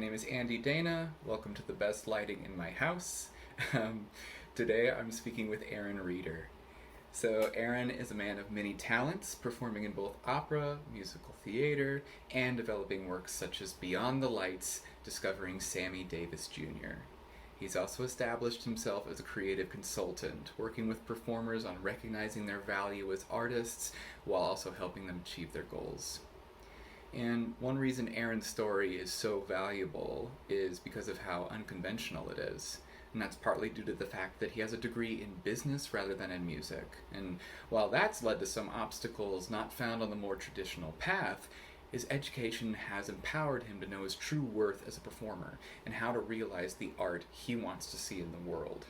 name is Andy Dana. Welcome to the best lighting in my house. Um, Today I'm speaking with Aaron Reeder. So, Aaron is a man of many talents, performing in both opera, musical theater, and developing works such as Beyond the Lights, discovering Sammy Davis Jr. He's also established himself as a creative consultant, working with performers on recognizing their value as artists while also helping them achieve their goals. And one reason Aaron's story is so valuable is because of how unconventional it is. And that's partly due to the fact that he has a degree in business rather than in music. And while that's led to some obstacles not found on the more traditional path, his education has empowered him to know his true worth as a performer and how to realize the art he wants to see in the world.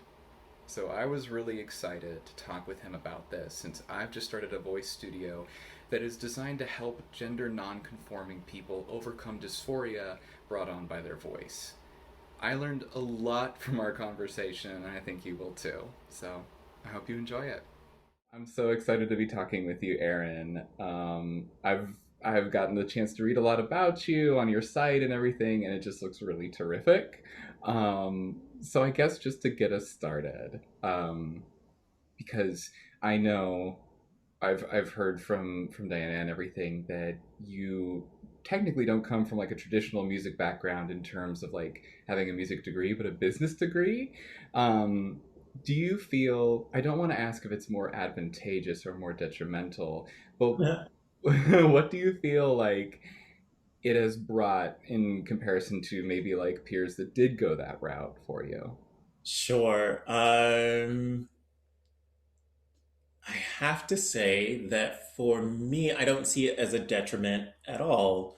So I was really excited to talk with him about this since I've just started a voice studio that is designed to help gender non-conforming people overcome dysphoria brought on by their voice. I learned a lot from our conversation, and I think you will too. So I hope you enjoy it. I'm so excited to be talking with you, Aaron. I've gotten the chance to read a lot about you on your site and everything, and it just looks really terrific. So I guess just to get us started, because I know I've heard from Diana and everything that you technically don't come from like a traditional music background in terms of like having a music degree, but a business degree. Um, do you feel, I don't want to ask if it's more advantageous or more detrimental, but Yeah. what do you feel like it has brought in comparison to maybe like peers that did go that route for you? Sure. I have to say that for me, I don't see it as a detriment at all.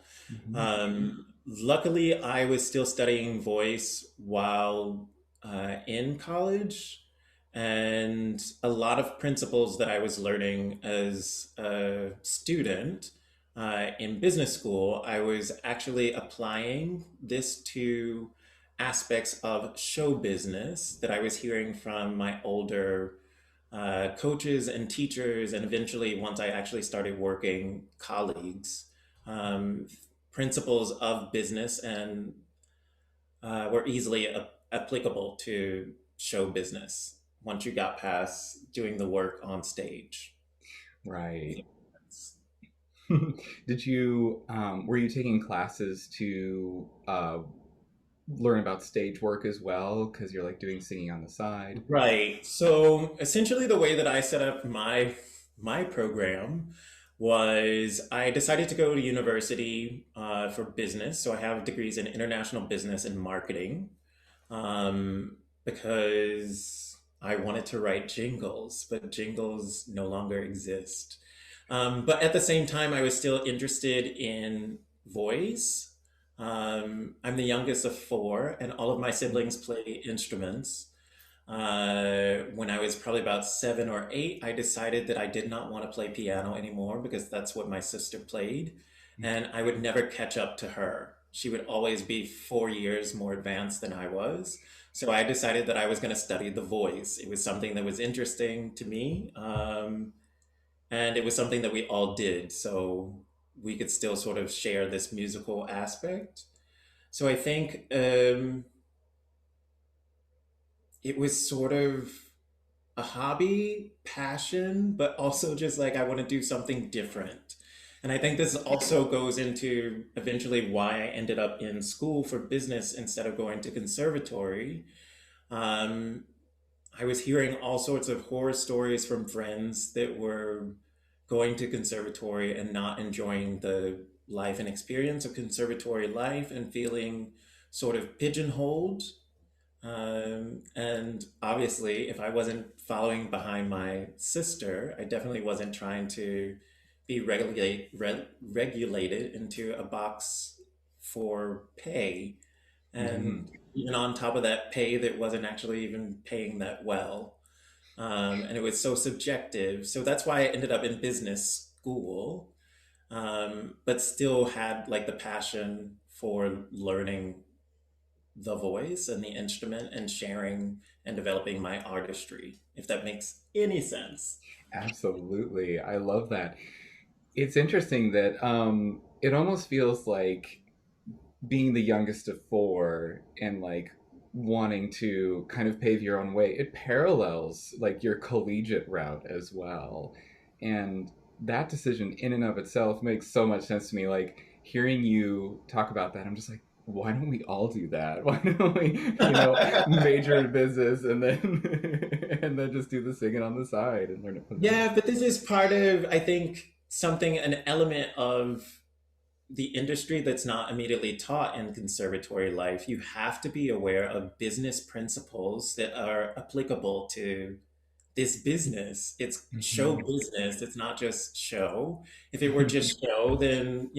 Hmm. Luckily, I was still studying voice while in college, and a lot of principles that I was learning as a student in business school, I was actually applying this to aspects of show business that I was hearing from my older coaches and teachers, and eventually, once I actually started working, colleagues, um, principles of business, and were easily applicable to show business once you got past doing the work on stage. Right. Did you were you taking classes to learn about stage work as well because you're like doing singing on the side? Right. So essentially, the way that I set up my program was I decided to go to university for business. So I have degrees in international business and marketing because I wanted to write jingles, but jingles no longer exist. But at the same time, I was still interested in voice. I'm the youngest of four, and all of my siblings play instruments. When I was probably about 7 or 8, I decided that I did not want to play piano anymore because that's what my sister played, and I would never catch up to her. She would always be 4 years more advanced than I was. So I decided that I was going to study the voice. It was something that was interesting to me, and it was something that we all did. So we could still sort of share this musical aspect. So I think it was sort of a hobby, passion, but also just like I want to do something different. And I think this also goes into eventually why I ended up in school for business instead of going to conservatory. Um, I was hearing all sorts of horror stories from friends that were going to conservatory and not enjoying the life and experience of conservatory life and feeling sort of pigeonholed, and obviously, if I wasn't following behind my sister, I definitely wasn't trying to be regulated into a box for pay. Hmm. And even on top of that, pay that wasn't actually even paying that well. And it was so subjective. So that's why I ended up in business school, but still had like the passion for learning the voice and the instrument and sharing and developing my artistry, if that makes any sense. Absolutely. I love that. It's interesting that it almost feels like being the youngest of four and like wanting to kind of pave your own way, it parallels like your collegiate route as well. And that decision in and of itself makes so much sense to me. Like hearing you talk about that, I'm just like, why don't we all do that? Why don't we, major in business and then and then just do the singing on the side and learn it from there. Yeah, but this is part of, I think, something, an element of the industry that's not immediately taught in conservatory life. You have to be aware of business principles that are applicable to this business. It's show Mm-hmm. business. It's not just show. If it were just show, then,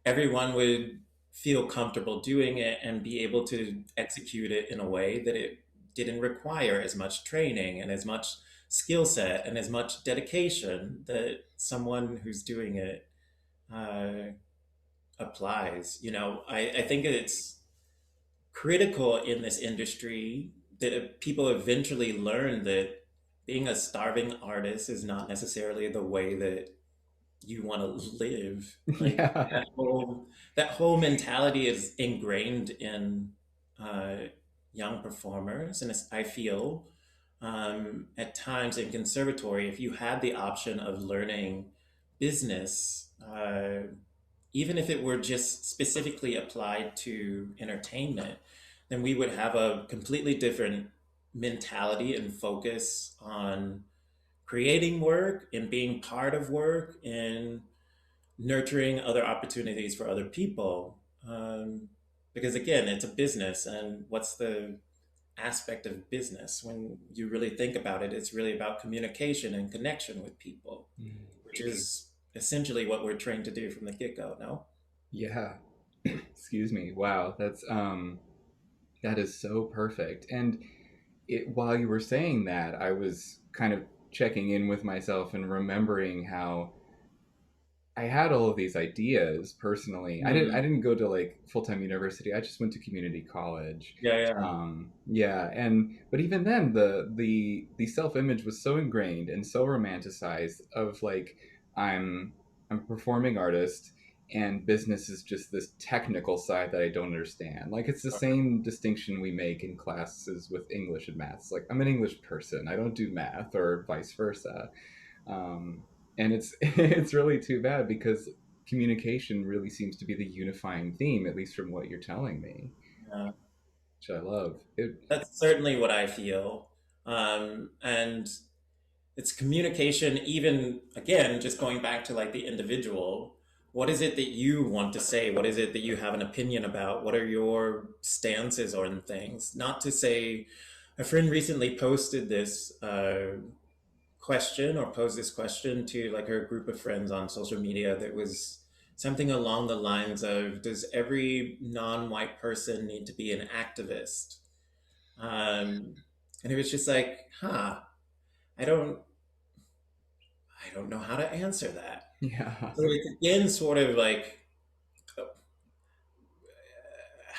everyone would feel comfortable doing it and be able to execute it in a way that it didn't require as much training and as much skill set and as much dedication that someone who's doing it uh, applies. I think it's critical in this industry that people eventually learn that being a starving artist is not necessarily the way that you want to live. Like Yeah. that whole mentality is ingrained in uh, young performers, and I feel at times in conservatory, if you had the option of learning business, even if it were just specifically applied to entertainment, then we would have a completely different mentality and focus on creating work and being part of work and nurturing other opportunities for other people. Because again, it's a business, and what's the aspect of business? When you really think about it, it's really about communication and connection with people, which is essentially what we're trained to do from the get go, no? Yeah. Excuse me. Wow, that is so perfect. And while you were saying that, I was kind of checking in with myself and remembering how I had all of these ideas personally. I Mm. didn't go to like full time university. I just went to community college. Yeah, yeah. Yeah, and but even then, the self image was so ingrained and so romanticized. Of like, I'm I'm a performing artist, and business is just this technical side that I don't understand. Like it's the same distinction we make in classes with English and math. It's like I'm an English person. I don't do math, or vice versa. Um, and it's it's really too bad because communication really seems to be the unifying theme, at least from what you're telling me, Yeah. which I love. That's certainly what I feel. And it's communication, even again, just going back to like the individual. What is it that you want to say? What is it that you have an opinion about? What are your stances on things? Not to say, a friend recently posted this question or posed this question to like her group of friends on social media that was something along the lines of, does every non-white person need to be an activist? Um, and it was just like, I don't, I don't know how to answer that. Yeah. So it's again sort of like,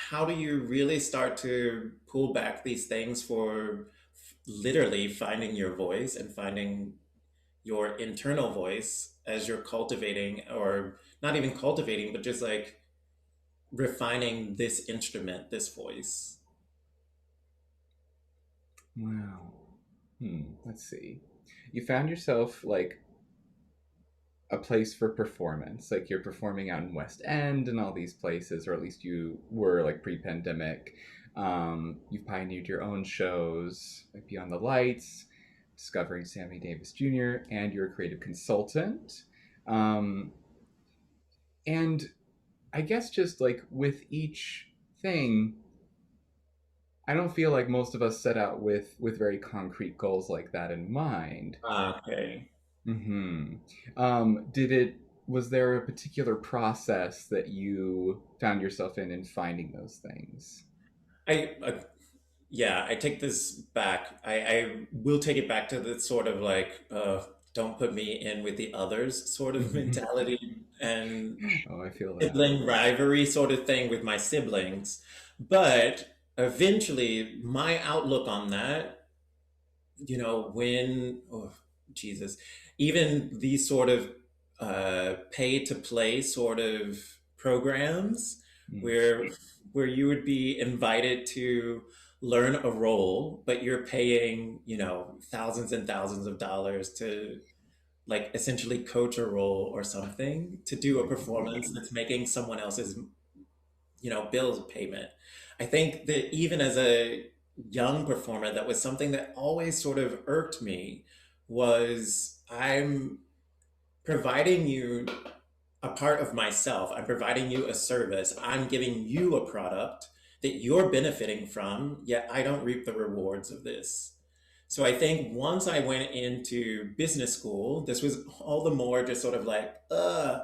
how do you really start to pull back these things for literally finding your voice and finding your internal voice as you're cultivating, or not even cultivating, but just like refining this instrument, this voice? Wow. Let's see. You found yourself like a place for performance. Like you're performing out in West End and all these places, or at least you were like pre-pandemic. You've pioneered your own shows, like Beyond the Lights, Discovering Sammy Davis Jr., and you're a creative consultant. Um, and I guess just like with each thing, I don't feel like most of us set out with very concrete goals like that in mind. Okay. Hmm. Did it? Was there a particular process that you found yourself in finding those things? I yeah, I take this back. I will take it back to the sort of like, don't put me in with the others sort of mentality and Oh, I feel that. sibling rivalry sort of thing with my siblings. But eventually, my outlook on that, when, oh, Jesus, even these sort of pay to play sort of programs Mm. where you would be invited to learn a role, but you're paying, thousands and thousands of dollars to like essentially coach a role or something to do a performance that's making someone else's, bills payment. I think that even as a young performer, that was something that always sort of irked me was I'm providing you a part of myself. I'm providing you a service. I'm giving you a product that you're benefiting from, yet I don't reap the rewards of this. So I think once I went into business school, this was all the more just sort of like, I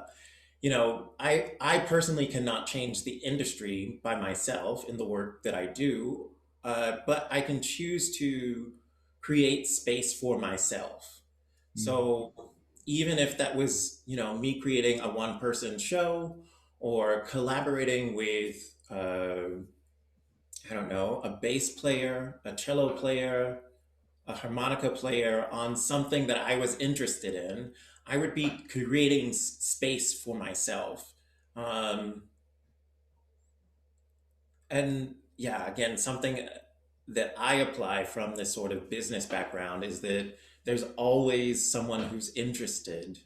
personally cannot change the industry by myself in the work that I do, but I can choose to create space for myself. Mm. So even if that was, me creating a one person show or collaborating with, I don't know, a bass player, a cello player, a harmonica player on something that I was interested in, I would be creating space for myself. Um, and yeah, again, something that I apply from this sort of business background is that there's always someone who's interested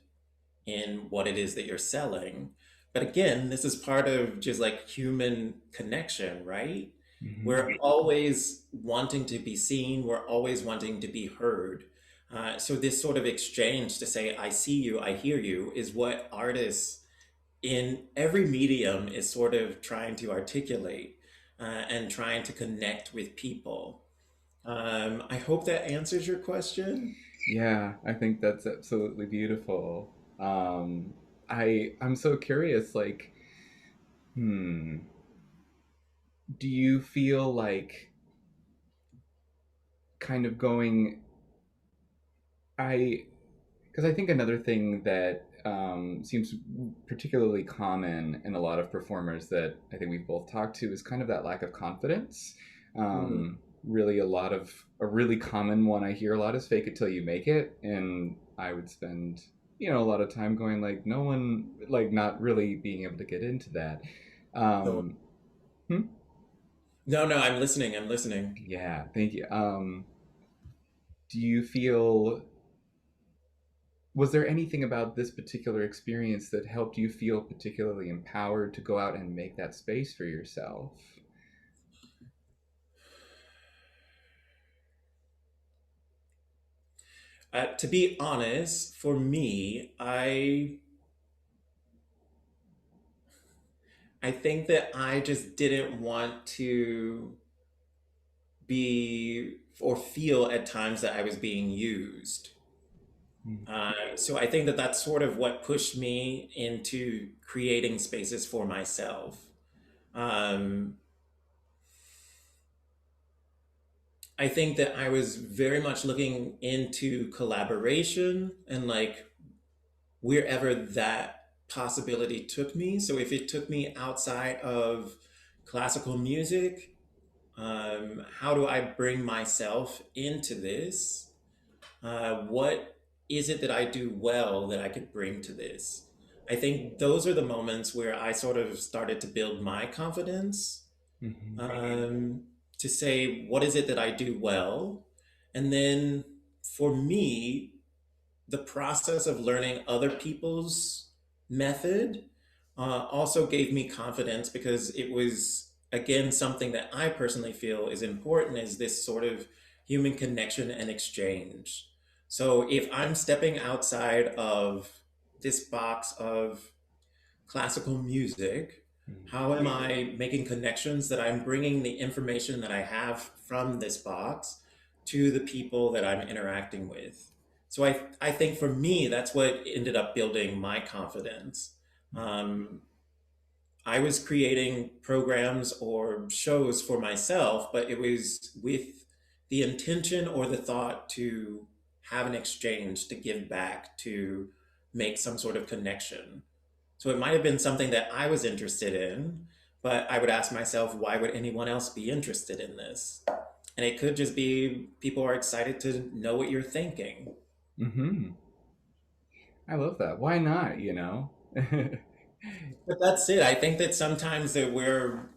in what it is that you're selling. But again, this is part of just like human connection, right? Mhm. We're always wanting to be seen, we're always wanting to be heard. So, this sort of exchange to say, I see you, I hear you, is what artists in every medium is sort of trying to articulate and trying to connect with people. I hope that answers your question. Yeah, I think that's absolutely beautiful. I'm so curious, like, hmm, do you feel like kind of going I because I think another thing that seems particularly common in a lot of performers that I think we've both talked to is kind of that lack of confidence. Mm. Really, a really common one I hear a lot is fake it till you make it, and I would spend a lot of time going like no one like not really being able to get into that. So, Um, hmm? no, no, I'm listening. I'm listening. Yeah, thank you. Do you feel was there anything about this particular experience that helped you feel particularly empowered to go out and make that space for yourself? To be honest, for me, I think that I just didn't want to be or feel at times that I was being used. So I think that that's sort of what pushed me into creating spaces for myself. Um, I think that I was very much looking into collaboration and like wherever that possibility took me. So if it took me outside of classical music, how do I bring myself into this? What is it that I do well that I could bring to this? I think those are the moments where I sort of started to build my confidence, Mm-hmm. um, to say, what is it that I do well? And then for me, the process of learning other people's method also gave me confidence because it was again something that I personally feel is important is this sort of human connection and exchange. So if I'm stepping outside of this box of classical music, how am I making connections that I'm bringing the information that I have from this box to the people that I'm interacting with? So I think for me, that's what ended up building my confidence. Um, I was creating programs or shows for myself, but it was with the intention or the thought to have an exchange, to give back, to make some sort of connection. So it might have been something that I was interested in, but I would ask myself, why would anyone else be interested in this? And it could just be people are excited to know what you're thinking. Mm-hmm. I love that. Why not? But that's it. I think that sometimes that we're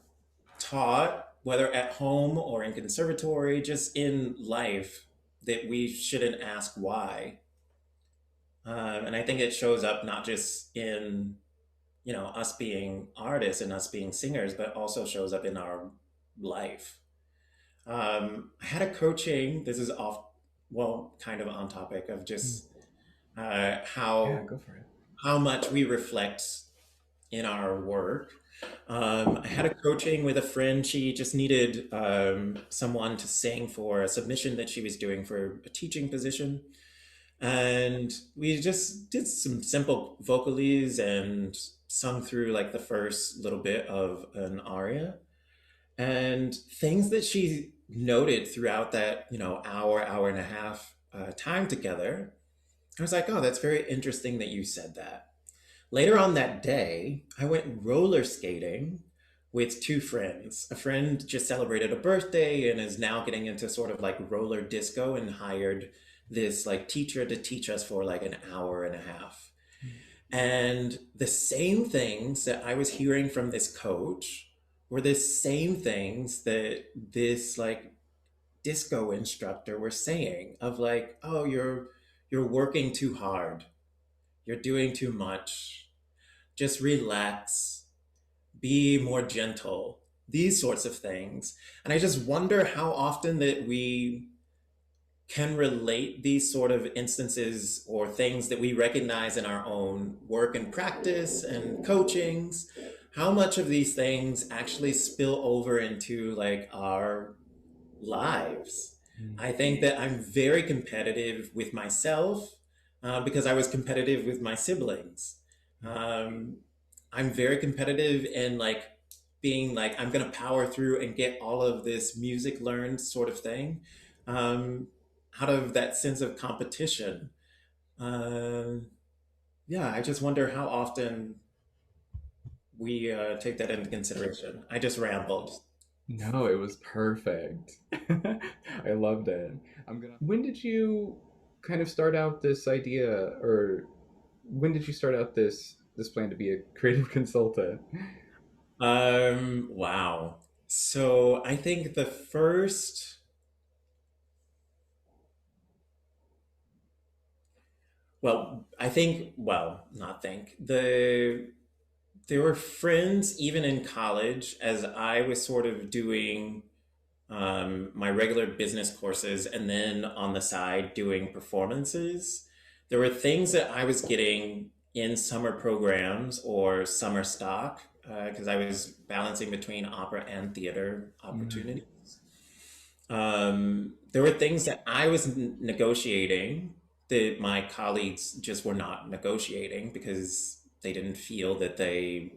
taught, whether at home or in conservatory, just in life, that we shouldn't ask why. And I think it shows up not just in, us being artists and us being singers, but also shows up in our life. I had a coaching, this is off, well, kind of on topic of Mm. just Yeah, how go for it. much we reflect in our work. I had a coaching with a friend. She just needed someone to sing for a submission that she was doing for a teaching position. And we just did some simple vocalies and sung through like the first little bit of an aria. And things that she noted throughout that, hour, hour and a half time together, I was like, oh, that's very interesting that you said that. Later on that day, I went roller skating with two friends. A friend just celebrated a birthday and is now getting into sort of like roller disco and hired this like teacher to teach us for like an hour and a half. And the same things that I was hearing from this coach were the same things that this like disco instructor were saying of like, oh, you're working too hard. You're doing too much. Just relax, be more gentle, these sorts of things. And I just wonder how often that we can relate these sort of instances or things that we recognize in our own work and practice and coachings, how much of these things actually spill over into like our lives. Mm. I think that I'm very competitive with myself because I was competitive with my siblings. Um, I'm very competitive and like being like, I'm going to power through and get all of this music learned sort of thing um, out of that sense of competition. Um yeah, I just wonder how often we take that into consideration. I just rambled. No, it was perfect. I loved it. When did you kind of start out this idea, or when did you start out this plan to be a creative consultant? Wow. So I think the first, not think, there were friends even in college as I was sort of doing my regular business courses and then on the side doing performances. There were things that I was getting in summer programs or summer stock because I was balancing between opera and theater Mm. opportunities. There were things that I was negotiating that my colleagues just were not negotiating because they didn't feel that they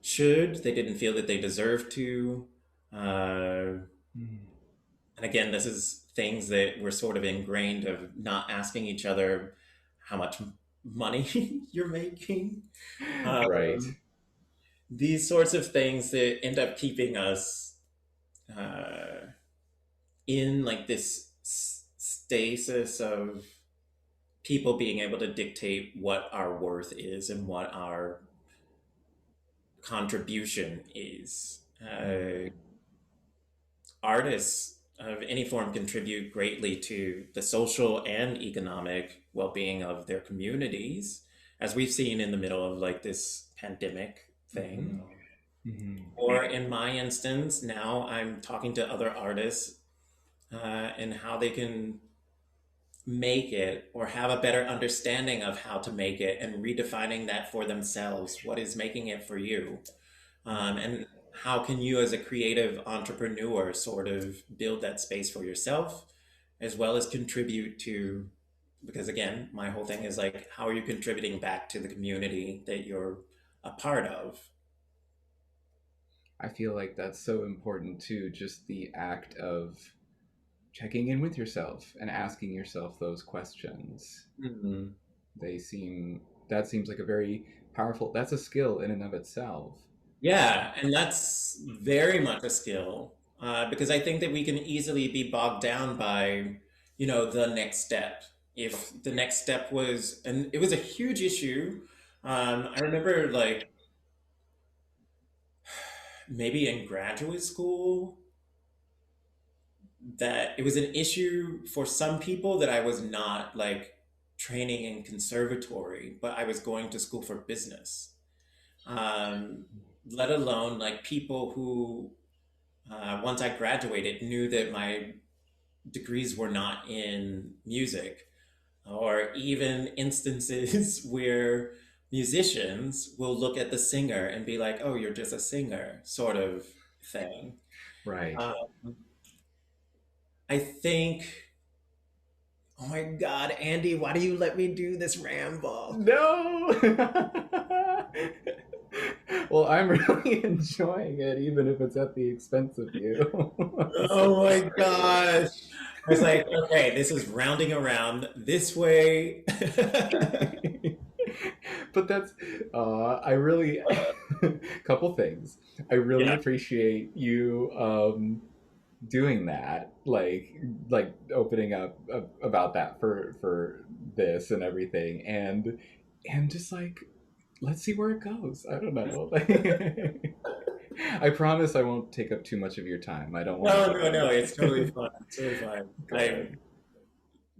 should, they didn't feel that they deserved to. Uh, Mm. and again, this is things that we're sort of ingrained of not asking each other how much money you're making. Right. Um, these sorts of things that end up keeping us uh, in like this stasis of people being able to dictate what our worth is and what our contribution is. Mm. Artists of any form contribute greatly to the social and economic well-being of their communities, as we've seen in the middle of like this pandemic Hmm. thing. Hmm. Or in my instance, now I'm talking to other artists and how they can make it or have a better understanding of how to make it and redefining that for themselves. What is making it for you? And how can you, as a creative entrepreneur, sort of build that space for yourself as well as contribute to? Because again, my whole thing is like, how are you contributing back to the community that you're a part of? I feel like that's so important too, just the act of checking in with yourself and asking yourself those questions. Mhm. They seem that seems like a very powerful, that's a skill in and of itself. Yeah, and that's very much a skill because I think that we can easily be bogged down by, the next step. If the next step was, and it was a huge issue I remember like maybe in graduate school that it was an issue for some people that I was not like training in conservatory, but I was going to school for business. Um, Let alone like people who, once I graduated, knew that my degrees were not in music, or even instances where musicians will look at the singer and be like, oh, you're just a singer, sort of thing. Right. Um, I think, oh my God, Andy, why do you let me do this ramble? No. Well, I'm really enjoying it, even if it's at the expense of you. So, Oh my gosh. I was like, okay, this is rounding around this way. but that's, I really, couple things. I really Yeah. appreciate you doing that, like opening up about that for this and everything, and just like let's see where it goes. I don't know. I promise I won't take up too much of your time. I don't want No, no, to no, it's totally fine. It's totally fine. I good.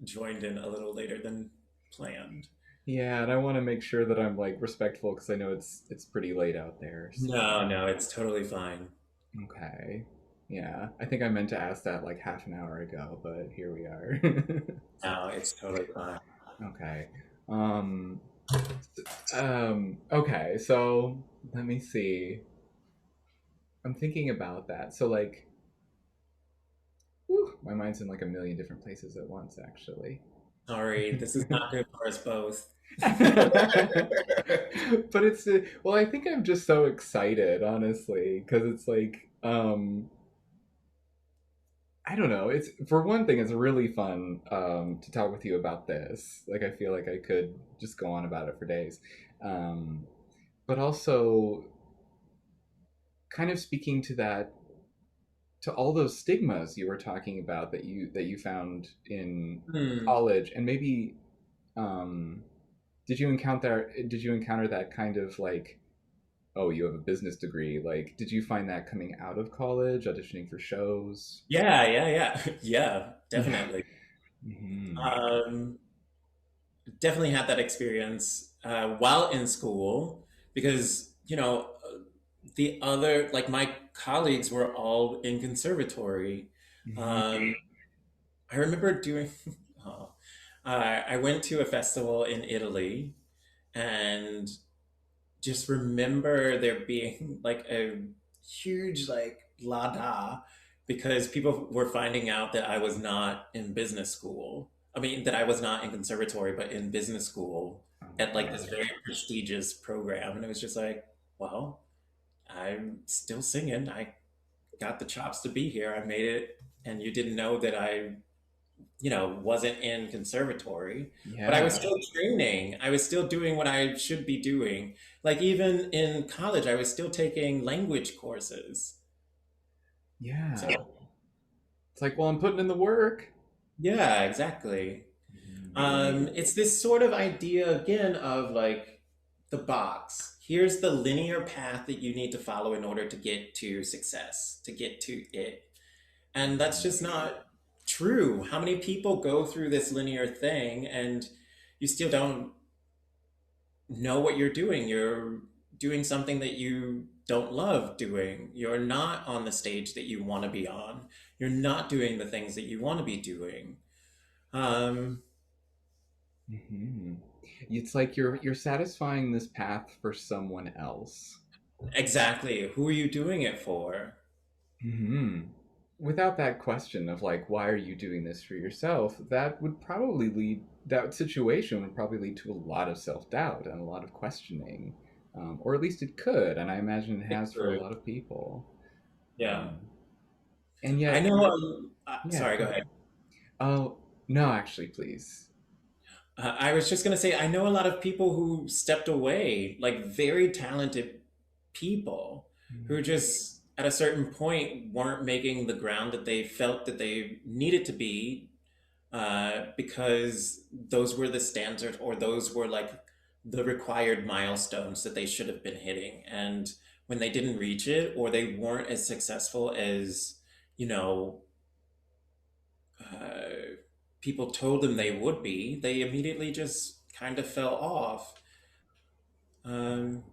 joined in a little later than planned. Yeah, and I want to make sure that I'm like respectful because I know it's pretty late out there. So No, no, it's totally fine. okay, yeah, I think I meant to ask that like half an hour ago, but here we are. No, it's totally fine. Okay. Um. Okay. So let me see. I'm thinking about that. So like, whew, my mind's in like a million different places at once, actually. Sorry, this is not good for us both. But it's well, I think I'm just so excited, honestly, because it's like, I don't know. It's for one thing, it's really fun to talk with you about this. Like, I feel like I could just go on about it for days. Um, but also, kind of speaking to that, to all those stigmas you were talking about that you found in Hmm. college, and maybe um, did you encounter that kind of like, oh, you have a business degree, like did you find that coming out of college auditioning for shows? Yeah, yeah, yeah. Yeah, Yeah. definitely. Hmm. Um, Definitely had that experience while in school because, the other, like my colleagues were all in conservatory. Hmm. Um, I remember doing, oh, I went to a festival in Italy and just remember there being like a huge like la da because people were finding out that I was not in business school. I mean, that I was not in conservatory, but in business school Oh my at like this gosh. very prestigious program. And it was just like, well, I'm still singing. I got the chops to be here. I made it. And you didn't know that I, wasn't in conservatory, but I was Yeah. still training. I was still doing what I should be doing. Like even in college, I was still taking language courses. So Yeah. It's like, well, I'm putting in the work. yeah, exactly. Mhm. It's this sort of idea again of like the box. Here's the linear path that you need to follow in order to get to success, to get to it. And that's Mhm. just not true. How many people go through this linear thing and you still don't know what you're doing? You're doing something that you don't love doing. You're not on the stage that you want to be on. You're not doing the things that you want to be doing. Um, Mhm. It's like you're satisfying this path for someone else. exactly. Who are you doing it for? Hmm. Without that question of like, why are you doing this for yourself? That situation would probably lead to a lot of self doubt and a lot of questioning, or at least it could, and I imagine it has for a True. lot of people. Yeah. Um, and I yet, know. yeah, Sorry, go go ahead. ahead. Oh no, actually, please. I was just going to say, I know a lot of people who stepped away, like very talented people who just at a certain point weren't making the ground that they felt that they needed to be because those were the standards or those were like the required milestones that they should have been hitting. And when they didn't reach it, or they weren't as successful as, you know, uh, people told them they would be, they immediately just kind of fell off. Um,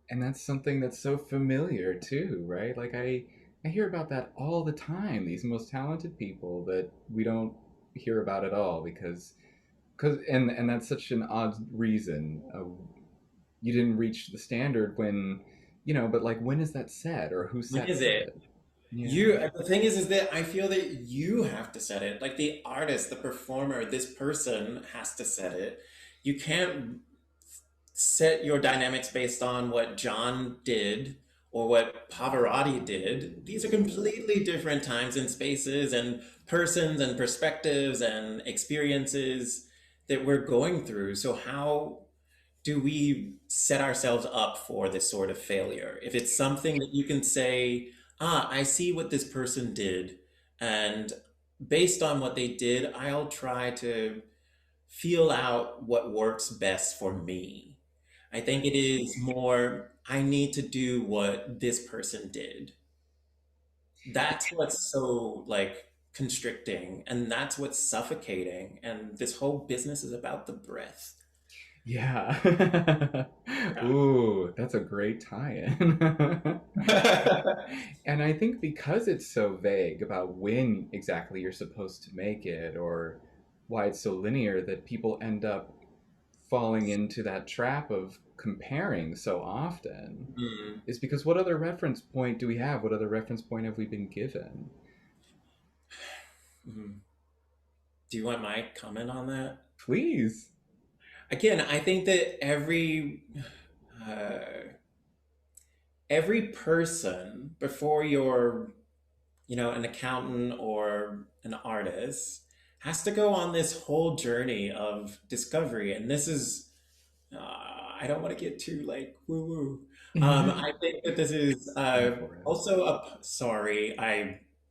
And that's something that's so familiar too, right? Like I hear about that all the time. These most talented people that we don't hear about at all because and that's such an odd reason. You didn't reach the standard when, but like when is that set or who when is sets it? it? Yeah. You, the thing is that I feel that you have to set it. Like the artist, the performer, this person has to set it. You can't set your dynamics based on what John did or what Pavarotti did. These are completely different times and spaces and persons and perspectives and experiences that we're going through. So how do we set ourselves up for this sort of failure? If it's something that you can say, ah, I see what this person did, and based on what they did, I'll try to feel out what works best for me. I think it is more, I need to do what this person did. That's what's so like constricting, and that's what's suffocating. And this whole business is about the breath. Yeah. Ooh, that's a great tie-in. Yeah. And I think because it's so vague about when exactly you're supposed to make it or why it's so linear that people end up falling into that trap of comparing so often Mm. is because what other reference point do we have? What other reference point have we been given? Mm. Do you want my comment on that? Please. Again, I think that uh, every person before you're, an accountant or an artist has to go on this whole journey of discovery. And this is, I don't want to get too like woo woo. I think that this is Go for it. also a, sorry,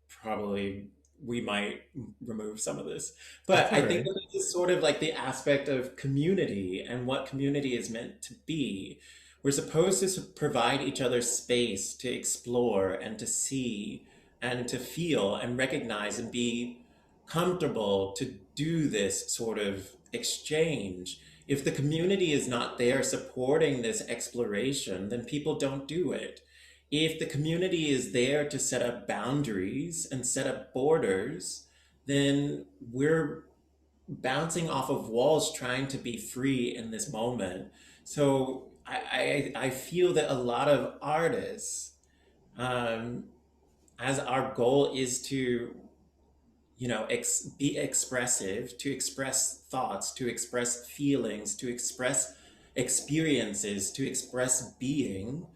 probably, we might remove some of this, That's but all I think right. that this is sort of like the aspect of community and what community is meant to be. We're supposed to provide each other space to explore and to see and to feel and recognize and be comfortable to do this sort of exchange. If the community is not there supporting this exploration, then people don't do it. If the community is there to set up boundaries and set up borders, then we're bouncing off of walls trying to be free in this moment. So I feel that a lot of artists, um, as our goal is to, be expressive, to express thoughts, to express feelings, to express experiences, to express being,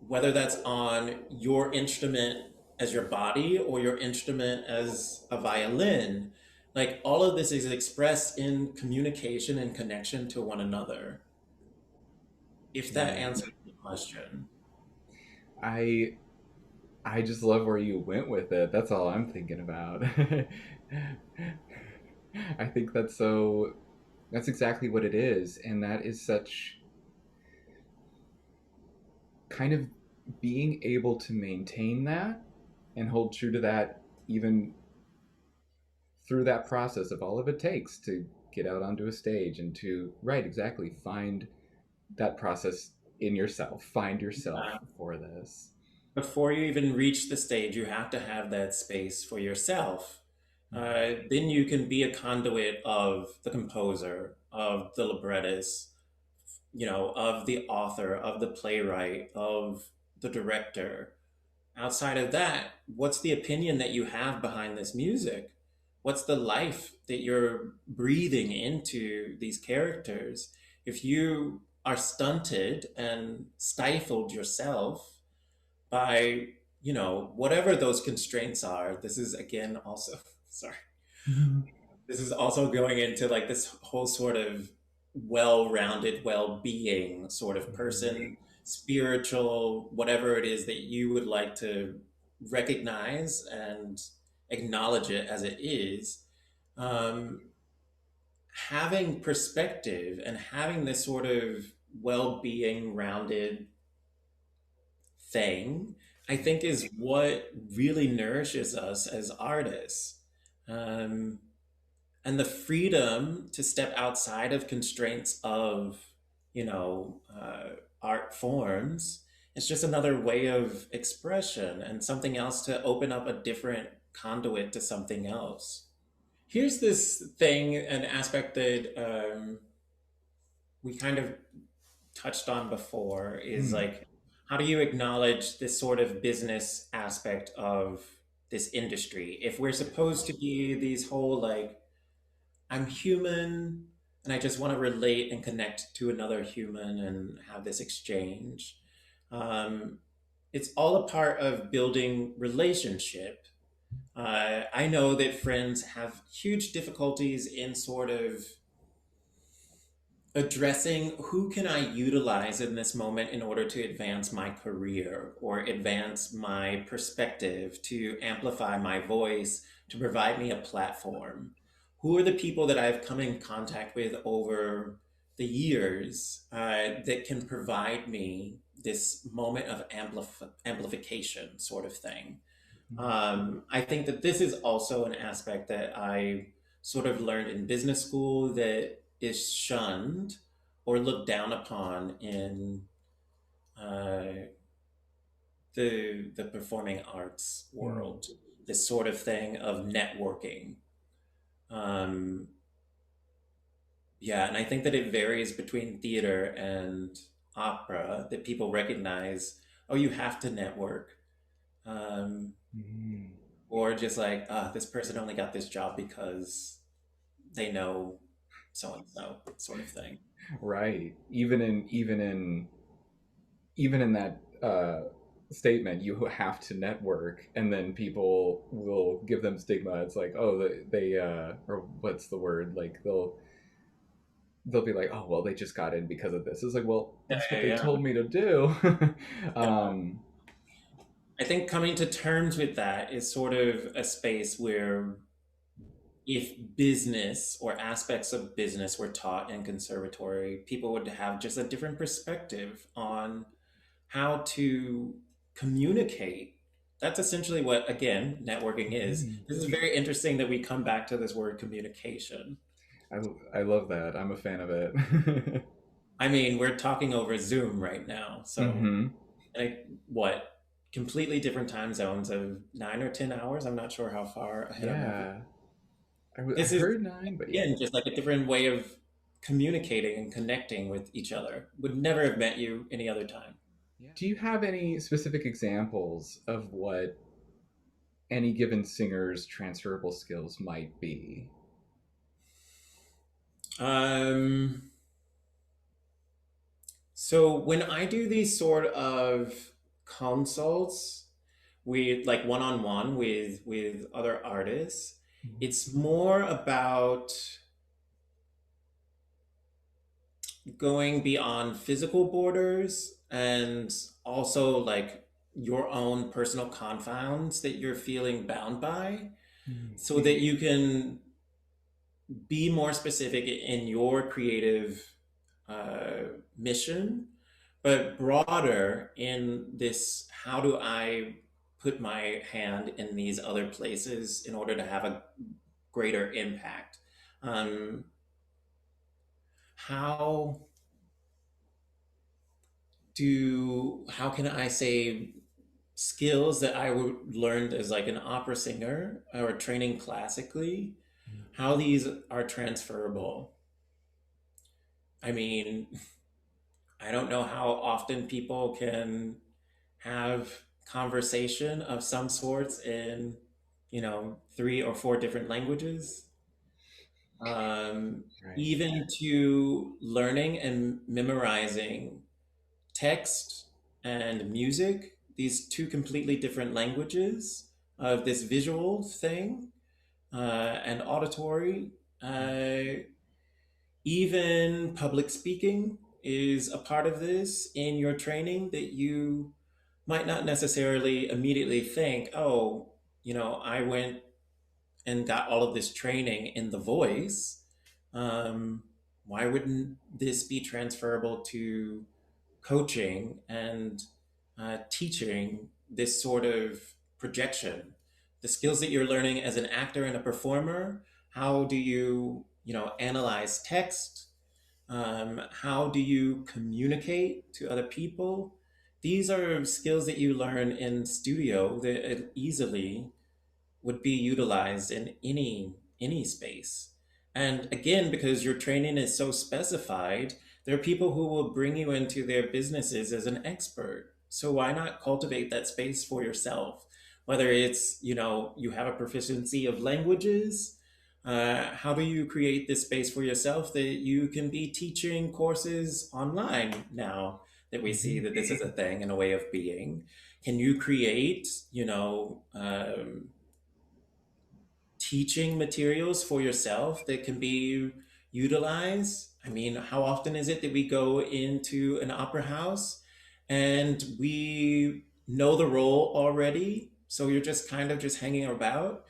whether that's on your instrument as your body or your instrument as a violin. Like all of this is expressed in communication and connection to one another. If that Yeah. answers the question. I I just love where you went with it. That's all I'm thinking about. I think that's exactly what it is and that is such kind of being able to maintain that and hold true to that even through that process of all of it takes to get out onto a stage and to right exactly find that process in yourself, find yourself for this. Before you even reach the stage, you have to have that space for yourself. Then you can be a conduit of the composer, of the librettist, of the author, of the playwright, of the director. Outside of that, what's the opinion that you have behind this music? What's the life that you're breathing into these characters? If you are stunted and stifled yourself by, whatever those constraints are, this is again also, sorry, this is also going into like this whole sort of well-rounded well-being sort of person, spiritual, whatever it is that you would like to recognize and acknowledge it as it is. um, having perspective and having this sort of well-being rounded thing, I think is what really nourishes us as artists. Um, and the freedom to step outside of constraints of, art forms, it's just another way of expression and something else to open up a different conduit to something else. Here's this thing, an aspect that we kind of touched on before is Hmm. like, how do you acknowledge this sort of business aspect of this industry? If we're supposed to be these whole like, I'm human and I just want to relate and connect to another human and have this exchange. Um, it's all a part of building relationship. I know that friends have huge difficulties in sort of addressing who can I utilize in this moment in order to advance my career or advance my perspective, to amplify my voice, to provide me a platform. Who are the people that I've come in contact with over the years that can provide me this moment of amplification sort of thing? I think that this is also an aspect that I sort of learned in business school that is shunned or looked down upon in uh, the performing arts Hmm. world. This sort of thing of networking. Um, yeah, and I think that it varies between theater and opera that people recognize. Oh, you have to network. Um, Hmm. or just like, this person only got this job because they know so and so sort of thing. Right. Even in that statement, you have to network, and then people will give them stigma. It's like, oh, or what's the word? Like they'll be like, oh, well, they just got in because of this. It's like, well, Yeah, that's what yeah, they yeah. told me to do. Yeah. um, I think coming to terms with that is sort of a space where if business or aspects of business were taught in conservatory, people would have just a different perspective on how to communicate. That's essentially what, again, networking is. mhm. This is very interesting that we come back to this word communication. I love that. I'm a fan of it. I mean, we're talking over Zoom right now. So, Hmm. like, what? Completely different time zones of 9 or 10 hours. I'm not sure how far ahead I'm of you. Yeah, I This is, heard 9, but yeah. again, just like a different way of communicating and connecting with each other. Would never have met you any other time. Do you have any specific examples of what any given singer's transferable skills might be? Um, so when I do these sort of consults with like one-on-one with other artists, it's more about going beyond physical borders and also like your own personal confounds that you're feeling bound by Mhm. so that you can be more specific in your creative mission, but broader in this, how do I put my hand in these other places in order to have a greater impact? Um, how how can I say skills that I learned as like an opera singer or training classically, how these are transferable? I mean, I don't know how often people can have conversation of some sorts in, 3 or 4 different languages. Um, Right. Even to learning and memorizing text and music, these two completely different languages of this visual thing and auditory. Uh, Even public speaking is a part of this in your training that you might not necessarily immediately think, oh, I went and got all of this training in the voice. um, why wouldn't this be transferable to coaching and teaching this sort of projection? The skills that you're learning as an actor and a performer, how do you, analyze text? How do you communicate to other people? These are skills that you learn in studio that easily would be utilized in any space. And again, because your training is so specified, there are people who will bring you into their businesses as an expert. So why not cultivate that space for yourself? Whether it's, you have a proficiency of languages, how do you create this space for yourself that you can be teaching courses online now that we see Hmm. that this is a thing and a way of being? Can you create, teaching materials for yourself that can be utilized? I mean, how often is it that we go into an opera house and we know the role already? So you're just kind of just hanging about.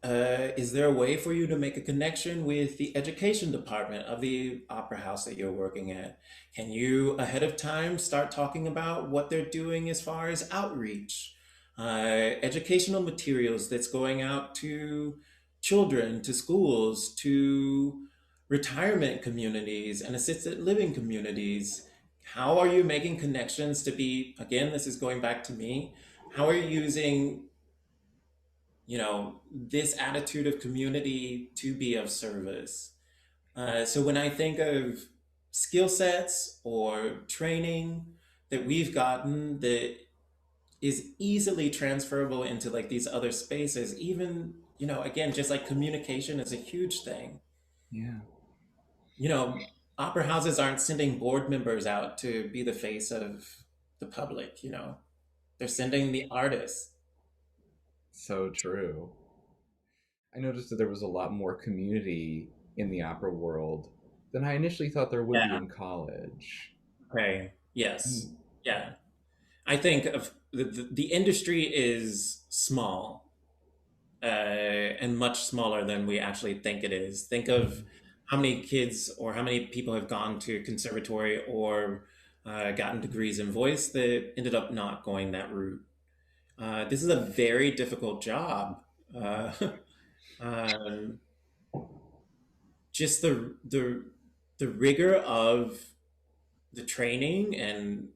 Is there a way for you to make a connection with the education department of the opera house that you're working at? Can you, ahead of time, start talking about what they're doing as far as outreach, educational materials that's going out to children, to schools, to retirement communities and assisted living communities? How are you making connections to be, again, this is going back to me, how are you using this attitude of community to be of service? So when I think of skill sets or training that we've gotten that is easily transferable into like these other spaces, even, again, just like communication is a huge thing. Yeah. You know, opera houses aren't sending board members out to be the face of the public, they're sending the artists. So true. I noticed that there was a lot more community in the opera world than I initially thought there would be Yeah. in college. Okay. Yes. Mm. Yeah. I think of the industry is small, and much smaller than we actually think it is. Think of Mhm. how many kids or how many people have gone to conservatory or gotten degrees in voice that ended up not going that route. This is a very difficult job. Uh, um, just the rigor of the training and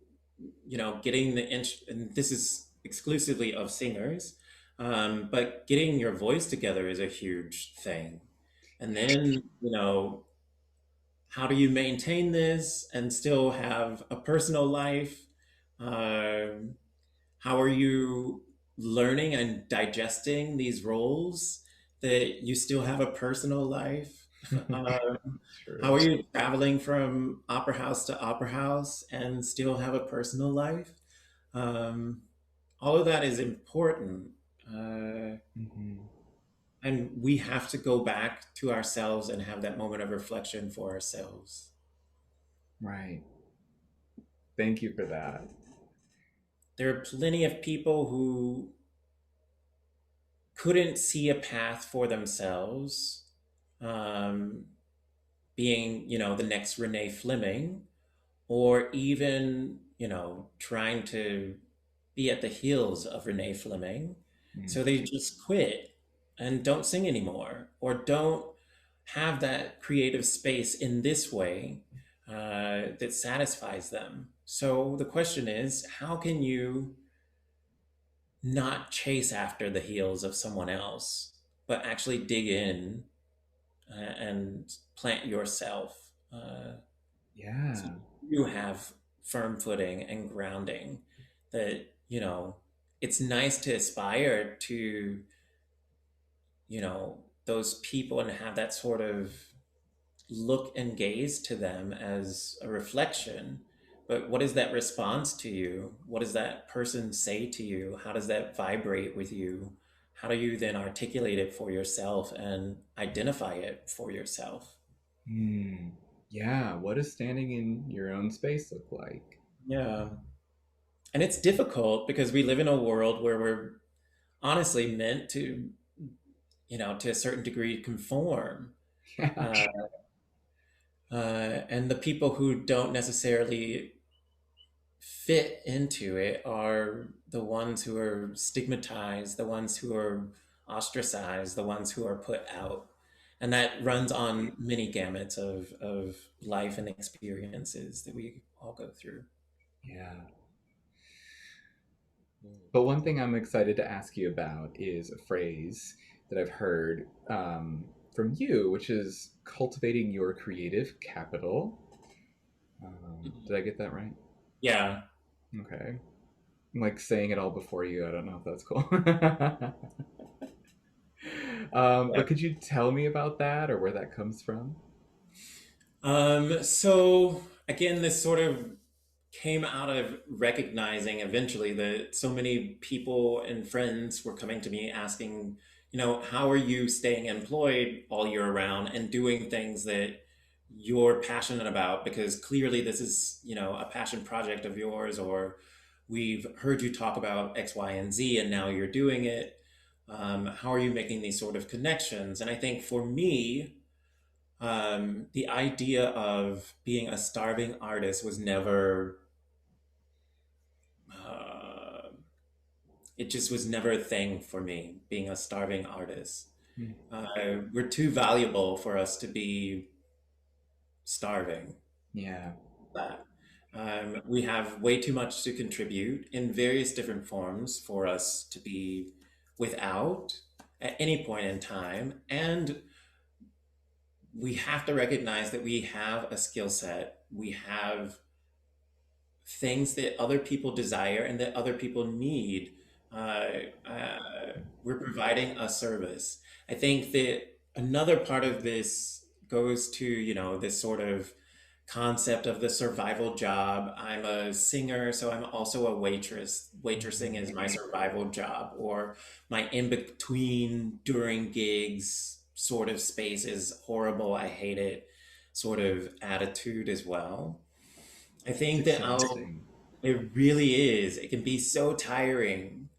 getting and this is exclusively of singers, but getting your voice together is a huge thing. And then how do you maintain this and still have a personal life? um, how are you learning and digesting these roles that you still have a personal life? It's How are true. you traveling from opera house to opera house and still have a personal life? Um, all of that is important. Uh, Hmm. and we have to go back to ourselves and have that moment of reflection for ourselves. Right. Thank you for that. There are plenty of people who couldn't see a path for themselves, um, being, the next Renee Fleming, or even, trying to be at the heels of Renee Fleming. Mm. So they just quit and don't sing anymore or don't have that creative space in this way that satisfies them. So the question is, how can you not chase after the heels of someone else, but actually dig in and plant yourself? So Yeah. you have firm footing and grounding that, it's nice to aspire to, those people and have that sort of look and gaze to them as a reflection. But what is that response to you? What does that person say to you? How does that vibrate with you? How do you then articulate it for yourself and identify it for yourself? Mm. Yeah. What does standing in your own space look like? Yeah. And it's difficult because we live in a world where we're honestly meant to, to a certain degree conform. Yeah. Uh, And the people who don't necessarily fit into it are the ones who are stigmatized, the ones who are ostracized, the ones who are put out. And that runs on many gamuts of life and experiences that we all go through. Yeah. But one thing I'm excited to ask you about is a phrase that I've heard from you, which is cultivating your creative capital. Did I get that right? Yeah. Okay. I'm like saying it all before you. I don't know if that's cool. But could you tell me about that or where that comes from? So again, this sort of came out of recognizing eventually that so many people and friends were coming to me asking, how are you staying employed all year round and doing things that you're passionate about? Because clearly this is, a passion project of yours, or we've heard you talk about X, Y, and Z, and now you're doing it. How are you making these sort of connections? And I think for me, the idea of being a starving artist was never, uh, it just was never a thing for me, being a starving artist. Hmm. We're too valuable for us to be starving. Yeah. That. We have way too much to contribute in various different forms for us to be without at any point in time. And we have to recognize that we have a skill set, we have things that other people desire and that other people need. Uh, we're providing a service. I think that another part of this goes to, this sort of concept of the survival job. I'm a singer, so I'm also a waitress. Waitressing is my survival job, or my in between during gigs sort of space is horrible. I hate it sort of attitude as well. I It's think that exhausting. it really is. It can be so tiring.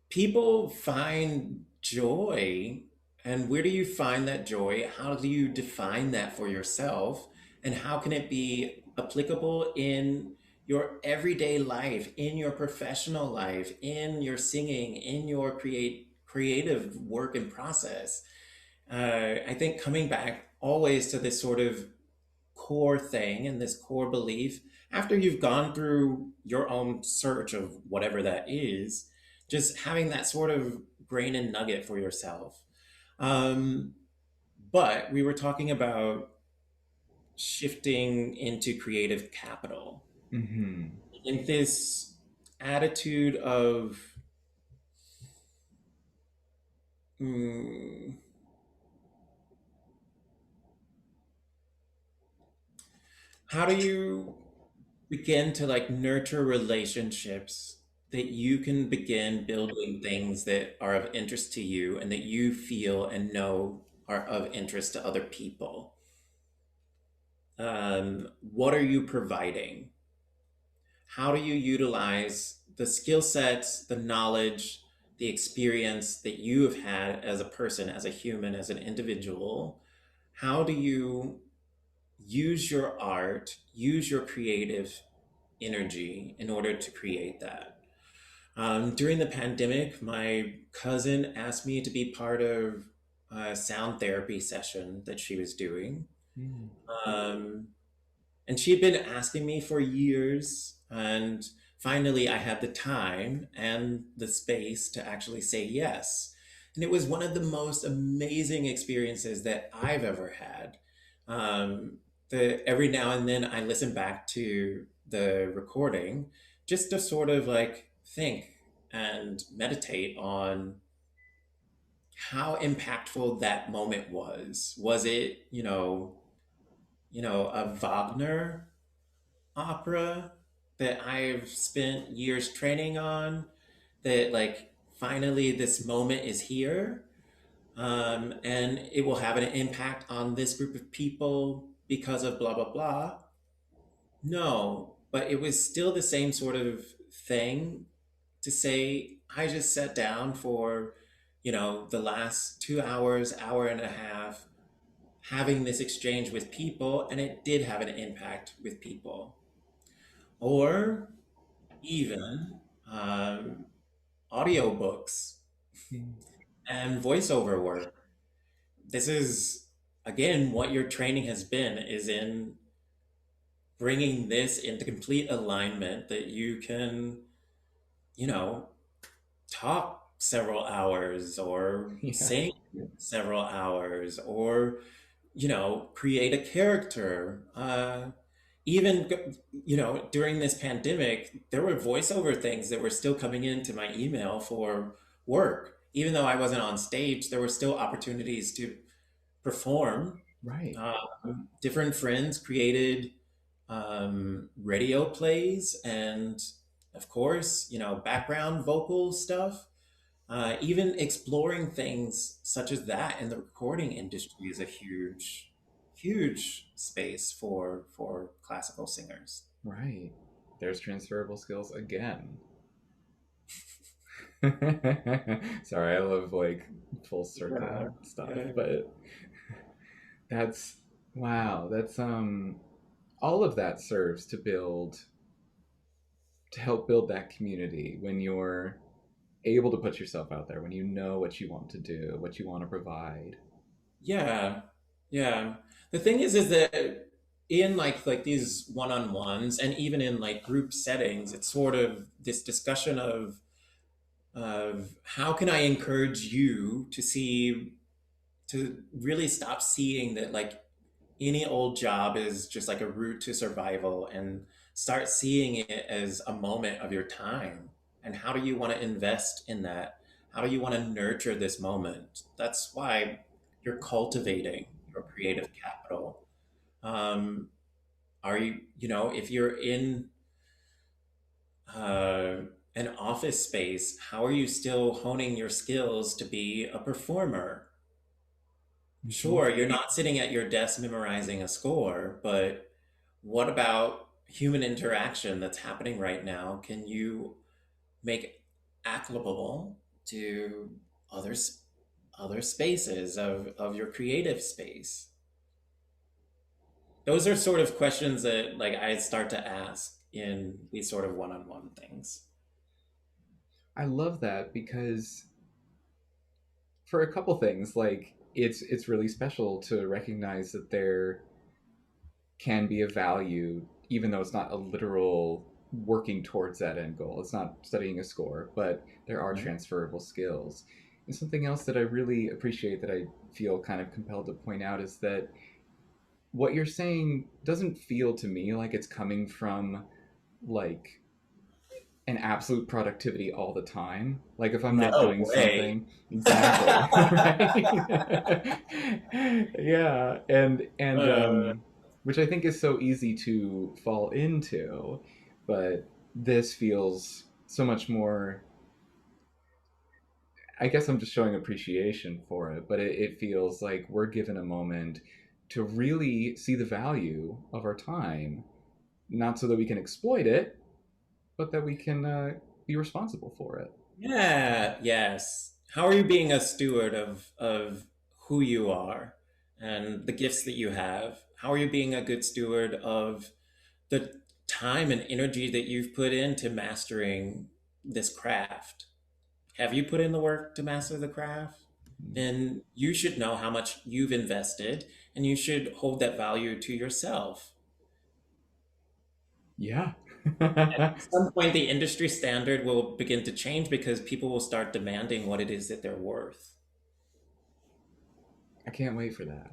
People find joy, and where do you find that joy? How do you define that for yourself? And how can it be applicable in your everyday life, in your professional life, in your singing, in your creative work and process? I think coming back always to this sort of core thing and this core belief after you've gone through your own search of whatever that is, just having that sort of grain and nugget for yourself. um, but we were talking about shifting into creative capital Mm-hmm. in this attitude of, mm, how do you begin to like nurture relationships that you can begin building things that are of interest to you and that you feel and know are of interest to other people. What are you providing? How do you utilize the skill sets, the knowledge, the experience that you have had as a person, as a human, as an individual? How do you use your art, use your creative energy in order to create that? During the pandemic, my cousin asked me to be part of a sound therapy session that she was doing. Mm. Um, and she had been asking me for years. And finally, I had the time and the space to actually say yes. And it was one of the most amazing experiences that I've ever had. Um, every now and then, I listen back to the recording just to sort of like think and meditate on how impactful that moment was. Was it, a Wagner opera that I've spent years training on, that like finally this moment is here, and it will have an impact on this group of people because of blah blah blah? No, but it was still the same sort of thing to say I just sat down for, the last 2 hours, hour and a half, having this exchange with people, and it did have an impact with people. Or even um, audiobooks Mm. and voiceover work. This is, again, what your training has been, is in bringing this into complete alignment that you can, you know, talk several hours or Yeah. sing several hours or, create a character. Even, during this pandemic, there were voiceover things that were still coming into my email for work. Even though I wasn't on stage, there were still opportunities to perform. Right. Different friends created radio plays and, of course, background vocal stuff. Even exploring things such as that in the recording industry is a huge, huge space for classical singers. Right. There's transferable skills again. Sorry, I love like full Yeah, circle stuff, yeah, but that's wow. That's all of that serves to help build that community when you're able to put yourself out there, when you know what you want to do, what you want to provide. yeah, yeah. The thing is that in like these one-on-ones and even in like group settings, it's sort of this discussion of how can I encourage you to really stop seeing that like any old job is just like a route to survival and start seeing it as a moment of your time. And how do you want to invest in that? How do you want to nurture this moment? That's why you're cultivating your creative capital. Um, are if you're in uh, an office space, how are you still honing your skills to be a performer? Mm-hmm. Sure, you're not sitting at your desk memorizing a score, but what about human interaction that's happening right now? Can you make applicable to others other spaces of your creative space? Those are sort of questions that like I start to ask in these sort of one-on-one things. I love that because for a couple things, like it's really special to recognize that there can be a value, even though it's not a literal working towards that end goal. It's not studying a score, but there are Right? transferable skills. And something else that I really appreciate that I feel kind of compelled to point out is that what you're saying doesn't feel to me like it's coming from like an absolute productivity all the time. Like if I'm not No doing way. something exactly, right? Yeah, and Uh, which I think is so easy to fall into, but this feels so much more. I guess I'm just showing appreciation for it, but it feels like we're given a moment to really see the value of our time, not so that we can exploit it, but that we can be responsible for it. Yeah, yes. How are you being a steward of who you are and the gifts that you have? How are you being a good steward of the time and energy that you've put into mastering this craft? Have you put in the work to master the craft? Then you should know how much you've invested and you should hold that value to yourself. Yeah. At some point, the industry standard will begin to change because people will start demanding what it is that they're worth. I can't wait for that.